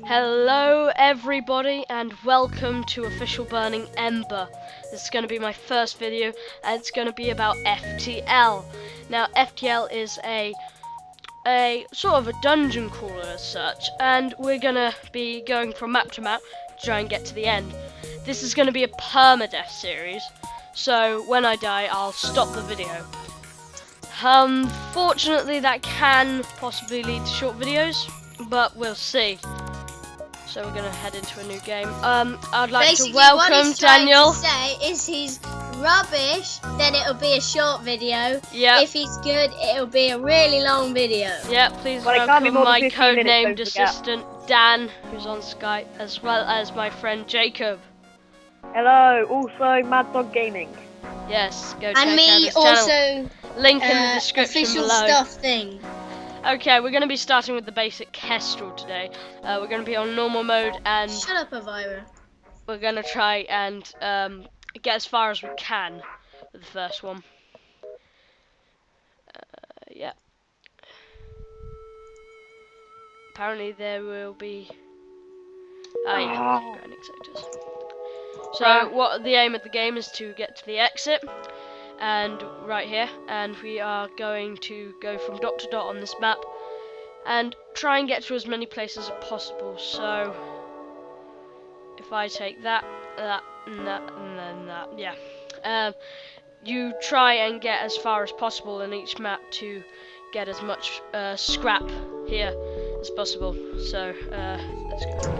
Hello everybody and welcome to Official Burning Ember. This is going to be my first video and it's going to be about FTL. Now FTL is a sort of a dungeon crawler as such, and we're going to be going from map to map to try and get to the end. This is going to be a permadeath series, so when I die I'll stop the video. Fortunately that can possibly lead to short videos, but we'll see. So we're gonna head into a new game. I'd like Basically, to welcome what he's Daniel. trying to say is he's rubbish, then it'll be a short video. Yeah. If he's good, it'll be a really long video. Yeah, please Well, it can't be welcome more than my 15 minutes, codenamed don't forget. assistant Dan, who's on Skype, as well as my friend Jacob. Hello, also Mad Dog Gaming. Yes, go check And out me his channel. also, Link in the description official below. stuff thing. Okay, we're going to be starting with the basic Kestrel today. We're going to be on normal mode, and Shut up, Elvira. we're going to try and get as far as we can with the first one. Yeah. Apparently there will be... Ah, yeah, grinding sectors. So, what the aim of the game is to get to the exit, and right here, and we are going to go from dot to dot on this map and try and get to as many places as possible. So if I take that, and then that, yeah, you try and get as far as possible in each map to get as much scrap here as possible. So let's go.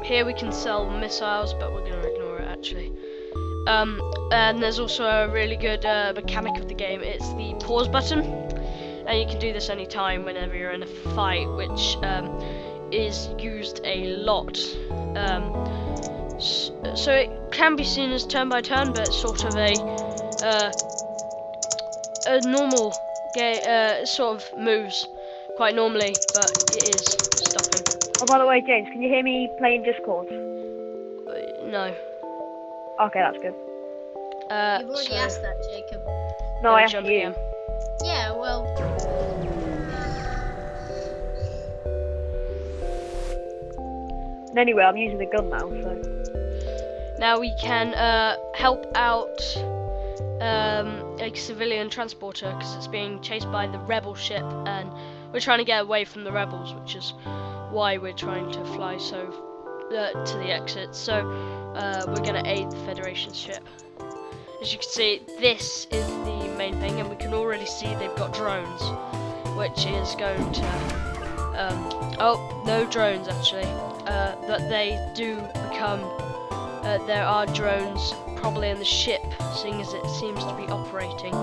Here we can sell missiles, but we're going to ignore it actually. And there's also a really good mechanic of the game. It's the pause button, and you can do this anytime whenever you're in a fight, which is used a lot. So it can be seen as turn by turn, but it's sort of a normal game. Sort of moves quite normally, but it is stopping. Oh, by the way, James, can you hear me playing Discord? No. Okay, that's good. You've already asked that, Jacob. No, I asked jump you. again. Yeah, well, Anyway, I'm using the gun now, so... Now we can help out a civilian transporter because it's being chased by the rebel ship, and we're trying to get away from the rebels, which is why we're trying to fly so to the exit. So we're going to aid the Federation ship. As you can see, this is the main thing, and we can already see they've got drones, which is going to oh, no drones actually, but they do become there are drones probably in the ship, seeing as it seems to be operating.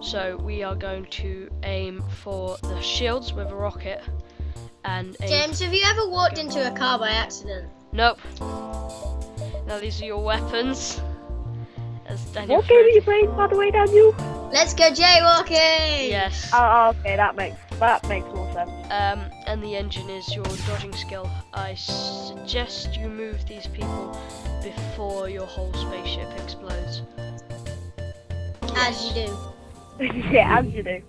So we are going to aim for the shields with a rocket and aim. James, have you ever walked into a car by accident? Nope. Now these are your weapons. As Daniel What game are you playing, by the way, Daniel? Let's go jaywalking! Yes. Oh, okay, that makes more sense. And the engine is your dodging skill. I suggest you move these people before your whole spaceship explodes. As you do. Yeah, as you do.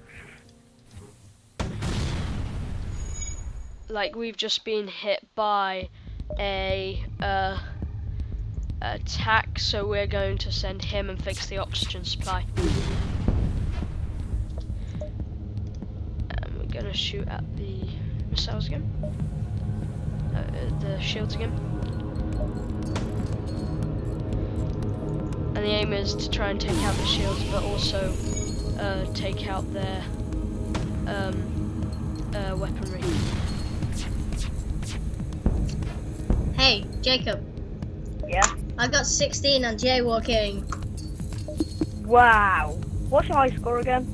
Like, we've just been hit by a attack, so we're going to send him and fix the oxygen supply. And we're gonna shoot at the missiles again. The shields again. And the aim is to try and take out the shields, but also take out their weaponry. Hey, Jacob, Yeah? I got 16 on jaywalking. Wow. What's your high score again?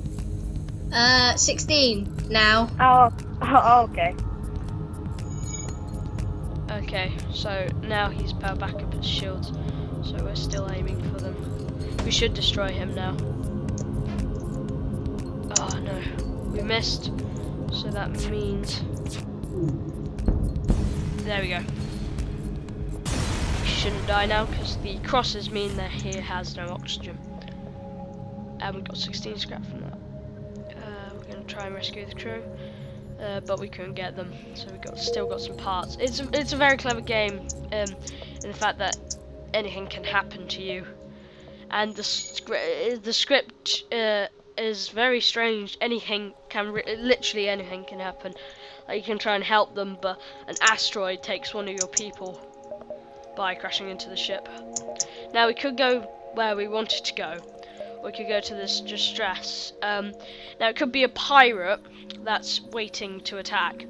16 now. Oh, okay. Okay, so now he's powered back up his shields, so we're still aiming for them. We should destroy him now. Oh no, we missed, so that means... There we go. We shouldn't die now because the crosses mean that he has no oxygen. and we got 16 scrap from that. We're going to try and rescue the crew, but we couldn't get them, so we still got some parts. It's a very clever game in the fact that anything can happen to you, and the script is very strange. Anything can literally anything can happen. Like, you can try and help them, but an asteroid takes one of your people by crashing into the ship. Now we could go where we wanted to go. We could go to this distress. Now it could be a pirate that's waiting to attack,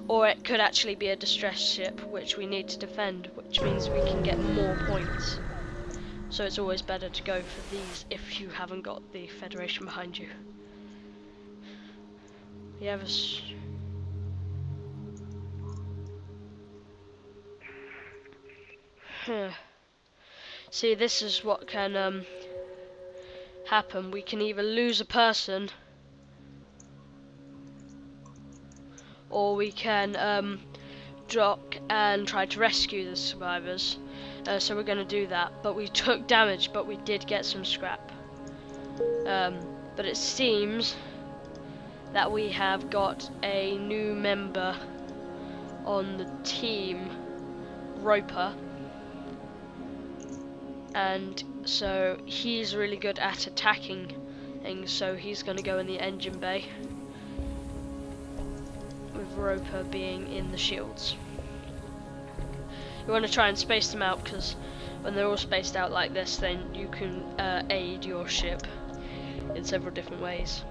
or it could actually be a distress ship which we need to defend, which means we can get more points. So it's always better to go for these if you haven't got the Federation behind you. You have a See, this is what can happen. We can either lose a person, or we can dock and try to rescue the survivors. So we're going to do that. But we took damage, but we did get some scrap. But it seems that we have got a new member on the team, Roper. And so he's really good at attacking things, so he's going to go in the engine bay, with Roper being in the shields. You want to try and space them out, because when they're all spaced out like this, then you can aid your ship in several different ways.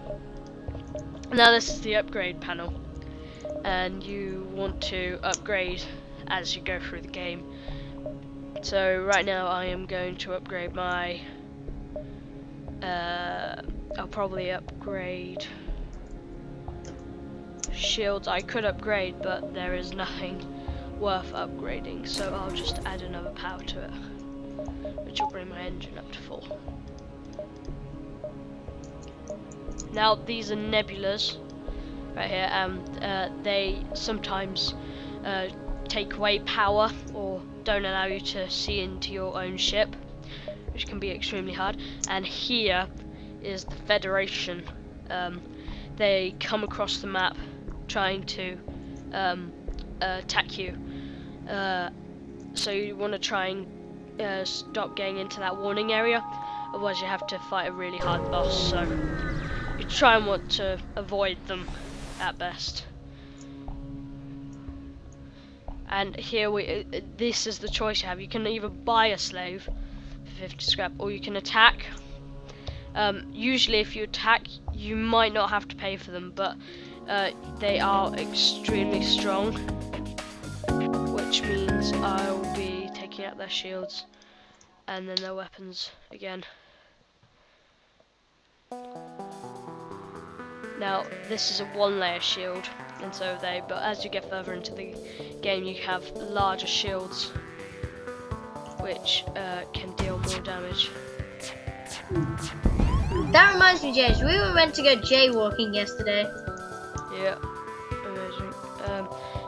Now this is the upgrade panel, and you want to upgrade as you go through the game. So right now I am going to upgrade my, I'll probably upgrade shields. I could upgrade, but there is nothing worth upgrading, so I'll just add another power to it, which will bring my engine up to full. Now these are nebulas right here, and they sometimes take away power or don't allow you to see into your own ship, which can be extremely hard. And here is the Federation. They come across the map trying to attack you, so you want to try and stop getting into that warning area, otherwise you have to fight a really hard boss, so you try and want to avoid them at best. And here this is the choice you have. You can either buy a slave for 50 scrap, or you can attack. Usually if you attack, you might not have to pay for them, but they are extremely strong, which means I'll be taking out their shields and then their weapons again. Now this is a 1-layer shield, and so are they, but as you get further into the game you have larger shields which can deal more damage. That reminds me, James, we were meant to go jaywalking yesterday. Yeah, amazing.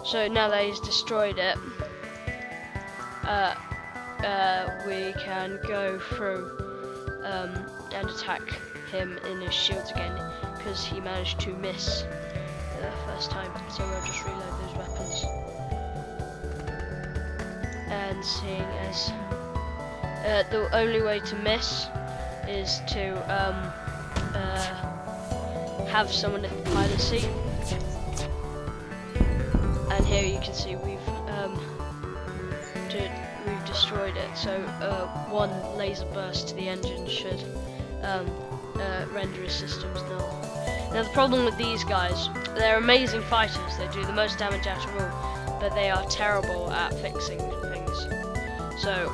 So now that he's destroyed it, we can go through and attack him in his shields again, because he managed to miss the first time. So we'll just reload those weapons. And seeing as the only way to miss is to have someone at the pilot seat. And here you can see we've destroyed it. So one laser burst to the engine should render his systems null. Now the problem with these guys, they're amazing fighters. They do the most damage out of all, but they are terrible at fixing things. So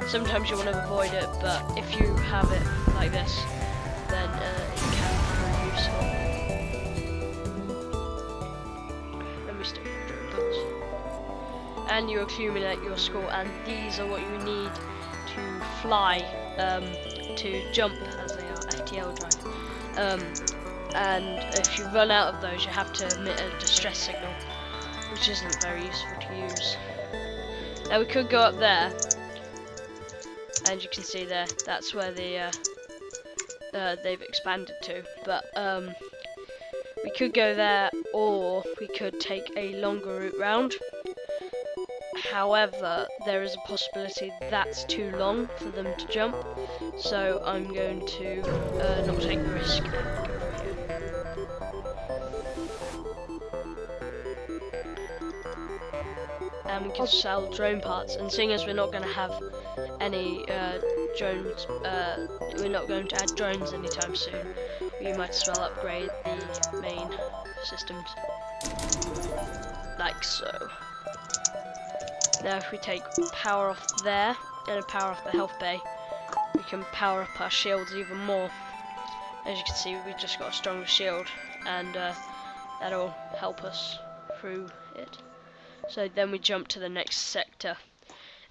sometimes you want to avoid it, but if you have it like this, then it can prove useful. Let me stick with drone guns. And you accumulate your score, and these are what you need to fly, to jump, as they are, FTL drive. And if you run out of those, you have to emit a distress signal, which isn't very useful to use. Now we could go up there, and you can see there, that's where the they've expanded to. But we could go there, or we could take a longer route round. However, there is a possibility that's too long for them to jump, so I'm going to not take the risk and go for here. And we can sell drone parts, and seeing as we're not going to have any drones, we're not going to add drones anytime soon, we might as well upgrade the main systems, like so. Now if we take power off there, and power off the health bay, we can power up our shields even more. As you can see, we've just got a stronger shield, and that'll help us through it. So then we jump to the next sector.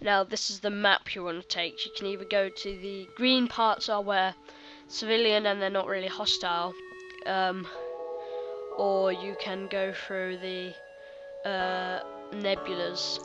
Now this is the map you want to take. You can either go to the green parts are where civilian and they're not really hostile, or you can go through the nebulas.